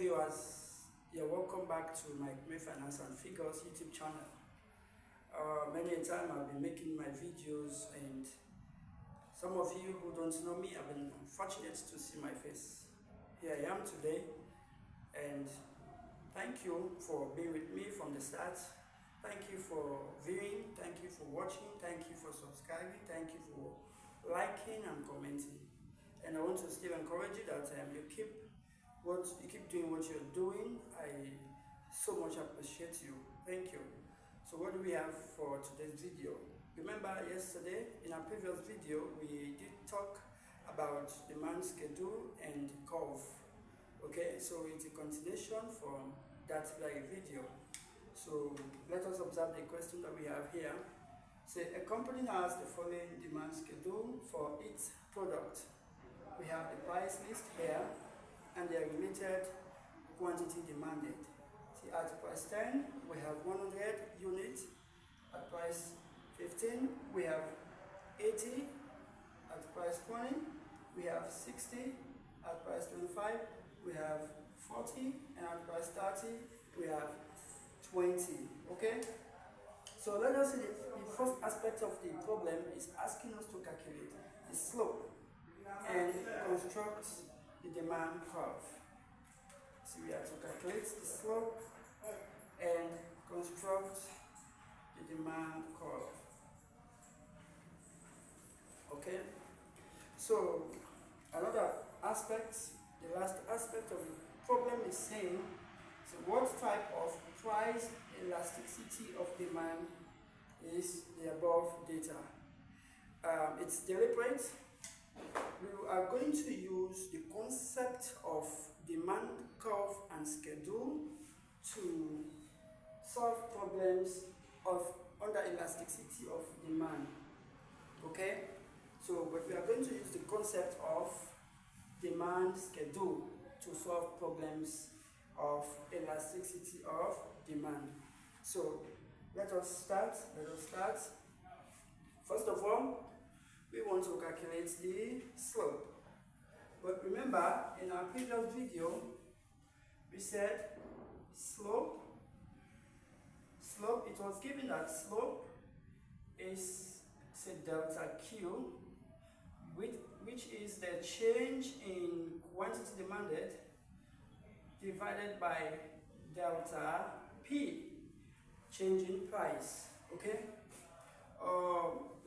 viewers, you're welcome back to MikeMayFinance&Figures YouTube channel. Many a time I've been making my videos, and some of you who don't know me have been fortunate to see my face. Here I am today, and thank you for being with me from the start. Thank you for viewing, thank you for watching, thank you for subscribing, thank you for liking and commenting. And I want to still encourage you that you keep doing what you're doing. I so much appreciate you. Thank you. So what do we have for today's video? Remember yesterday in our previous video we did talk about demand schedule and curve. Okay, so it's a continuation from that very video. So let us observe the question that we have here. Say a company has the following demand schedule for its product. We have the price list here and the related quantity demanded. See, at price 10 we have 100 units, at price 15 we have 80, at price 20 we have 60, at price 25 we have 40, and at price 30 we have 20. Okay, so let us see the first aspect of the problem is asking us to calculate the slope and construct the demand curve. So we have to calculate the slope and construct the demand curve. Okay, so another aspect, the last aspect of the problem is saying, so what type of price elasticity of demand is the above data? It's deliberate. We are going to use the concept of demand curve and schedule to solve problems of under elasticity of demand. Okay, so but we are going to use the concept of demand schedule to solve problems of elasticity of demand. So let us start. First of all, we want to calculate the slope. But remember, in our previous video, we said slope, it was given that slope is, say, delta Q, which is the change in quantity demanded divided by delta P, change in price. Okay,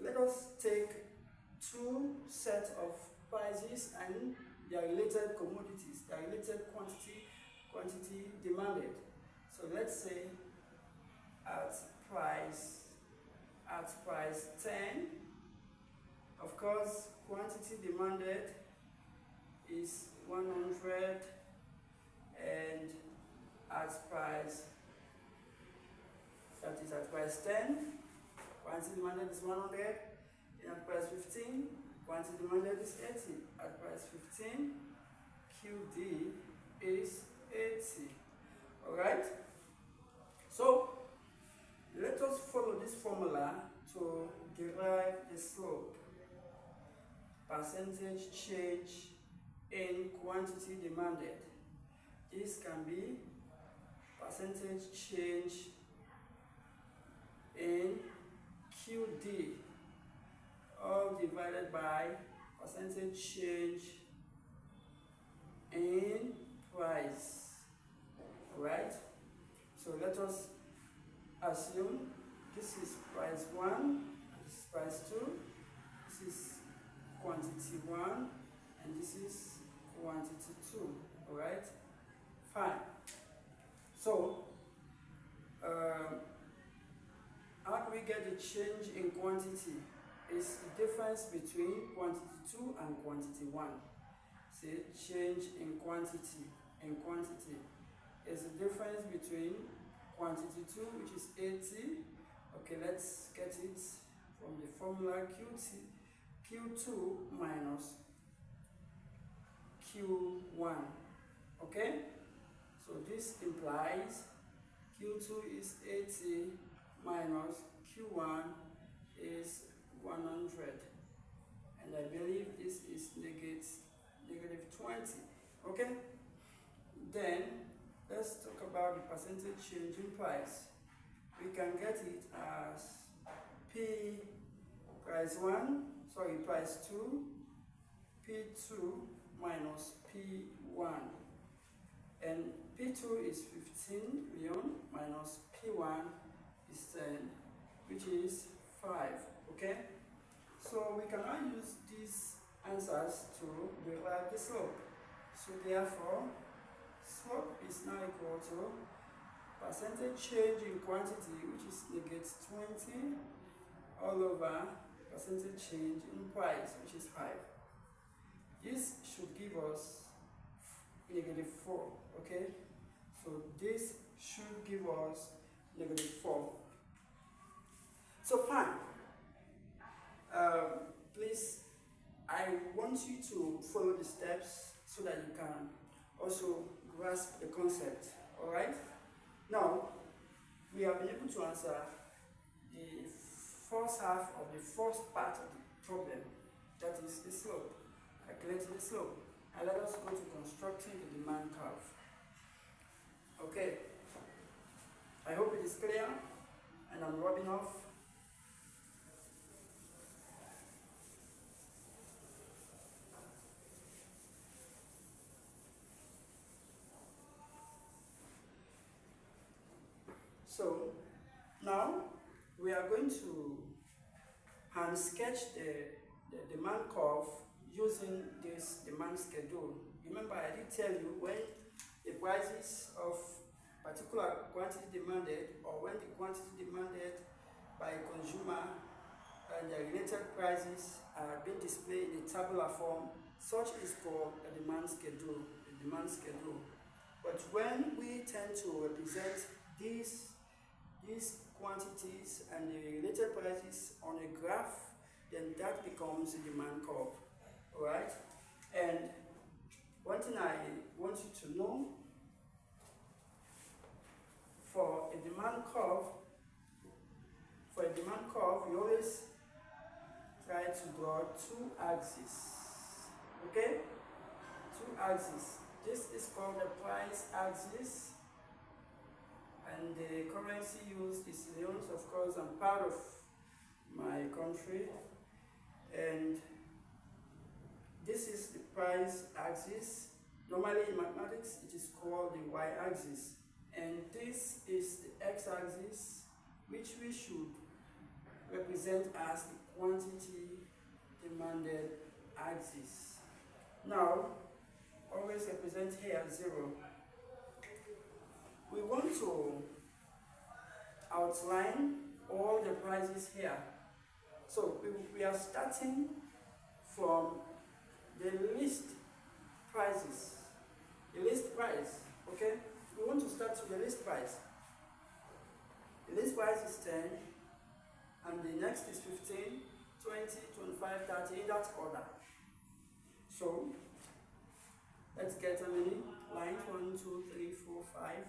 let us take two sets of prices and their related commodities, their related quantity demanded. So let's say at price 10, of course quantity demanded is 100, and at price, that is at price 10, quantity demanded is 100, and at price 15, quantity demanded is 80. At price 15, QD is 80. Alright? So let us follow this formula to derive the slope. Percentage change in quantity demanded. This can be percentage change in QD, all divided by percentage change in price. Alright, so let us assume this is price 1, this is price 2, this is quantity 1, and this is quantity 2. Alright, fine. So how do we get the change in quantity? It's the difference between quantity 2 and quantity 1. See, change in quantity is the difference between quantity 2, which is 80. Okay, let's get it from the formula Q2 minus Q1. Okay, so this implies Q2 is 80 minus Q1 is 100, and I believe this is negative 20. Okay, Then let's talk about the percentage change in price. We can get it as price 2, P2 minus P1. And P2 is 15 million minus P1 is 10, which is 5. Okay? So we can now use these answers to derive the slope. So therefore, slope is now equal to percentage change in quantity, which is -20, all over percentage change in price, which is 5. This should give us -4, okay? So this should give us -4. So fine. Please, I want you to follow the steps so that you can also grasp the concept, alright? Now, we have been able to answer the first half of the first part of the problem, that is the slope, calculating the slope. And let us go to constructing the demand curve. Okay, I hope it is clear, and I'm rubbing off. So now we are going to hand sketch the demand curve using this demand schedule. Remember, I did tell you when the prices of particular quantity demanded, or when the quantity demanded by a consumer and the related prices are being displayed in a tabular form, such is called a demand schedule, But when we tend to represent these quantities and the related prices on a graph, then that becomes a demand curve. Alright? And one thing I want you to know, for a demand curve, we always try to draw 2 axes. Okay? 2 axes. This is called the price axis, and the currency used is leons. Of course, I'm proud of my country, and this is the price axis. Normally in mathematics, it is called the y-axis, and this is the x-axis, which we should represent as the quantity demanded axis. Now, always represent here 0. We want to outline all the prices here. So we are starting from the least prices, okay? We want to start with the least price. The least price is 10, and the next is 15, 20, 25, 30, in that order. So let's get how many lines? 1, 2, 3, 4, 5.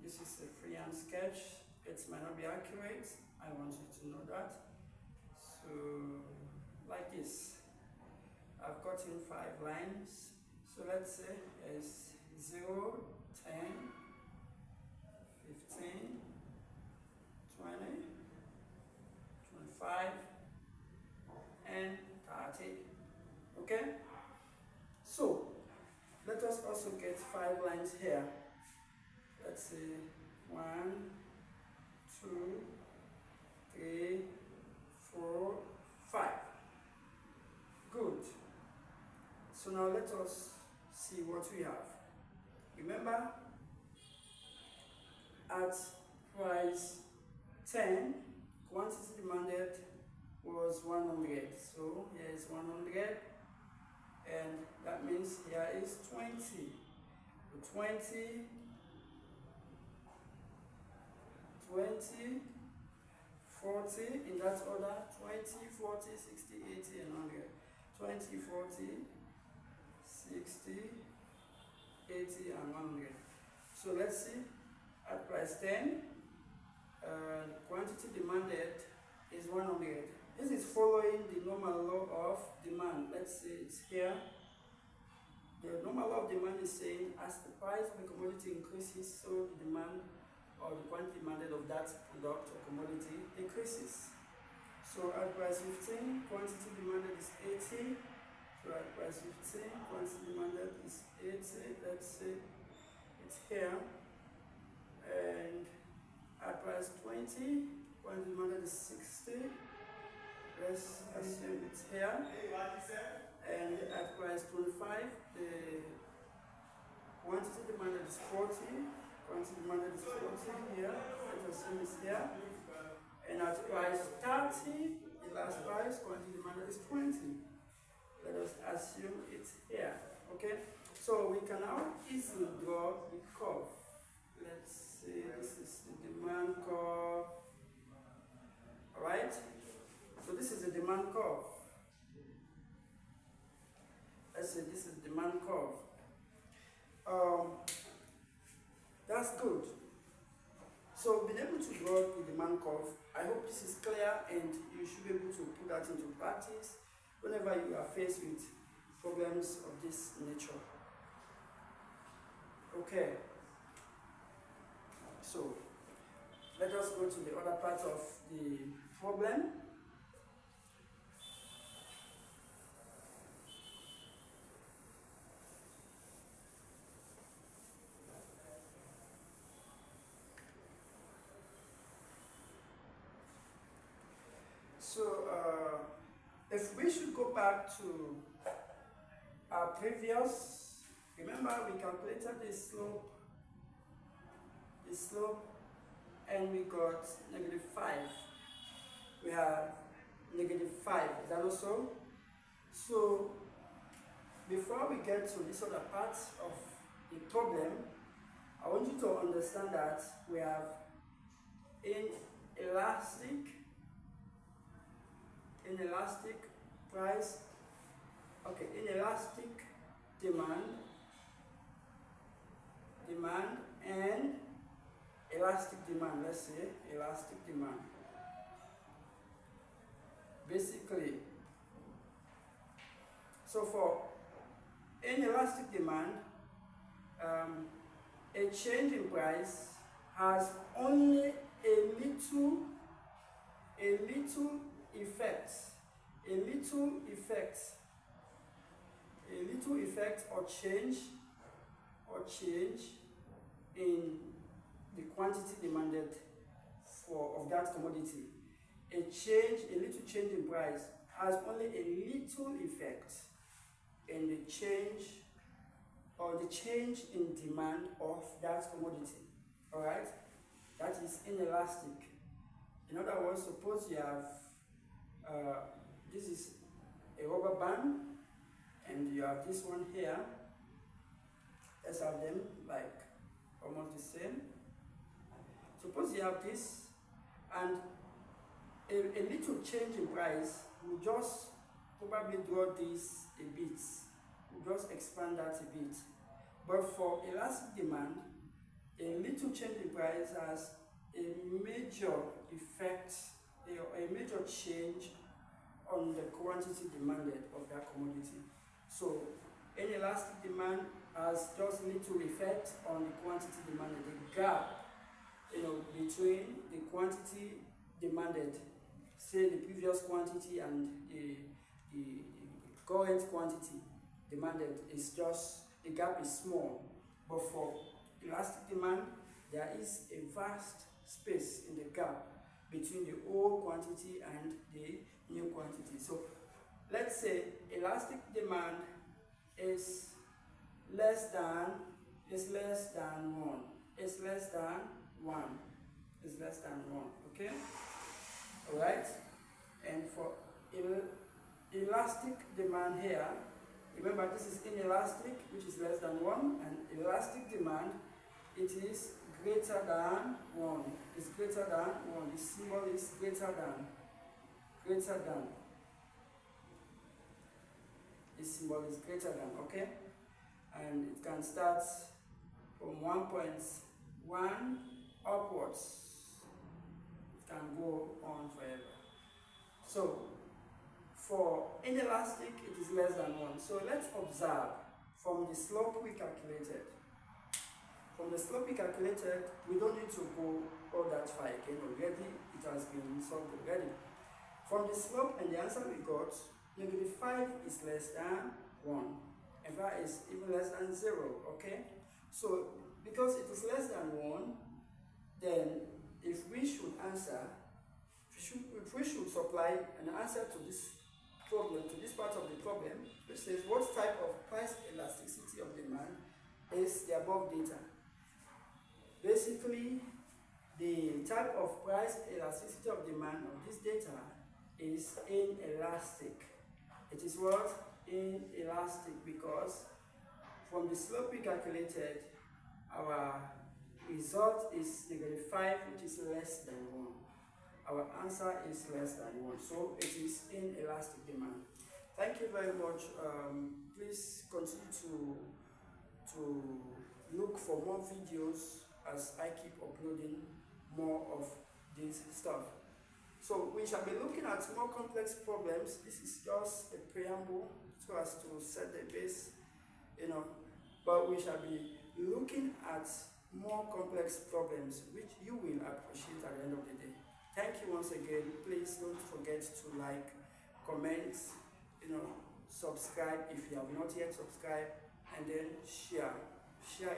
This is a freehand sketch. It might not be accurate. I want you to know that. So, like this. I've got in 5 lines. So let's say it's 0, 10, 15, 20, 25, and 30. Okay? So, let us also get 5 lines here. Let's say 1, 2, 3, 4, 5. Good. So now let us see what we have. Remember, at price 10, quantity demanded was 100. So here is 100, and that means here is 20. 20, 40, in that order, 20, 40, 60, 80, and 100. 20, 40, 60, 80, and 100. So let's see, at price 10, quantity demanded is 100. This is following the normal law of demand. Let's say it's here. The normal law of demand is saying as the price of a commodity increases, so the demand or the quantity demanded of that product or commodity decreases. So at price 15, quantity demanded is 80. So at price 15, quantity demanded is 80. Let's say it's here. And at price 20, quantity demanded is 60. Let's assume it's here. And at price 25, the quantity demanded is 40. Quantity demanded is 40 here. Let's assume it's here. And at price 30, the last price, quantity demanded is 20. Let us assume it's here. Okay? So we can now easily draw the curve. Let's see, this is the demand curve. Alright? So this is the demand curve. Let's say this is demand curve. That's good. So being able to draw the demand curve, I hope this is clear and you should be able to put that into practice whenever you are faced with problems of this nature. Okay. So let us go to the other part of the problem. So if we should go back to our previous, remember we calculated the slope, and we got -5. We have -5, is that also? So before we get to this other part of the problem, I want you to understand that we have inelastic price, okay, inelastic demand and elastic demand. Let's say elastic demand. Basically, so for inelastic demand, a change in price has only a little effect or change in the quantity demanded of that commodity. A little change in price has only a little effect in the change in demand of that commodity. Alright? That is inelastic. In other words, suppose you have this is a rubber band and you have this one here. Let's have them like almost the same. Suppose you have this and a little change in price will just probably draw this a bit, will just expand that a bit. But for elastic demand, a little change in price has a major effect, a major change on the quantity demanded of that commodity. So inelastic demand has just little effect on the quantity demanded. The gap, between the quantity demanded, say the previous quantity and the current quantity demanded, is just, the gap is small. But for elastic demand, there is a vast space in the gap between the old quantity and the new quantity. So let's say elastic demand is less than 1. It's less than 1. It's less than 1. Okay? Alright? And for elastic demand here, remember this is inelastic, which is less than 1, and elastic demand, it is greater than 1. It's greater than 1. The symbol is greater than. This symbol is greater than, okay? And it can start from 1.1 upwards. It can go on forever. So for inelastic, it is less than 1. So let's observe from the slope we calculated. From the slope we calculated, we don't need to go all that far again already. It has been solved already. From the slope and the answer we got, -5 is less than 1. In fact, it's even less than 0, okay? So, because it is less than 1, then if we should supply an answer to this problem, to this part of the problem, which says what type of price elasticity of demand is the above data. Basically, the type of price elasticity of demand of this data is inelastic. It is what? Inelastic, because from the slope we calculated, our result is -5, which is less than 1. Our answer is less than 1, so it is inelastic demand. Thank you very much. Please continue to look for more videos as I keep uploading more of this stuff. So we shall be looking at more complex problems. This is just a preamble so as to set the base, but we shall be looking at more complex problems which you will appreciate at the end of the day. Thank you once again. Please don't forget to like, comment, subscribe if you have not yet subscribed, and then share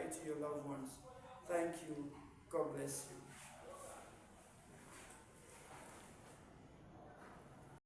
it to your loved ones. Thank you. God bless you.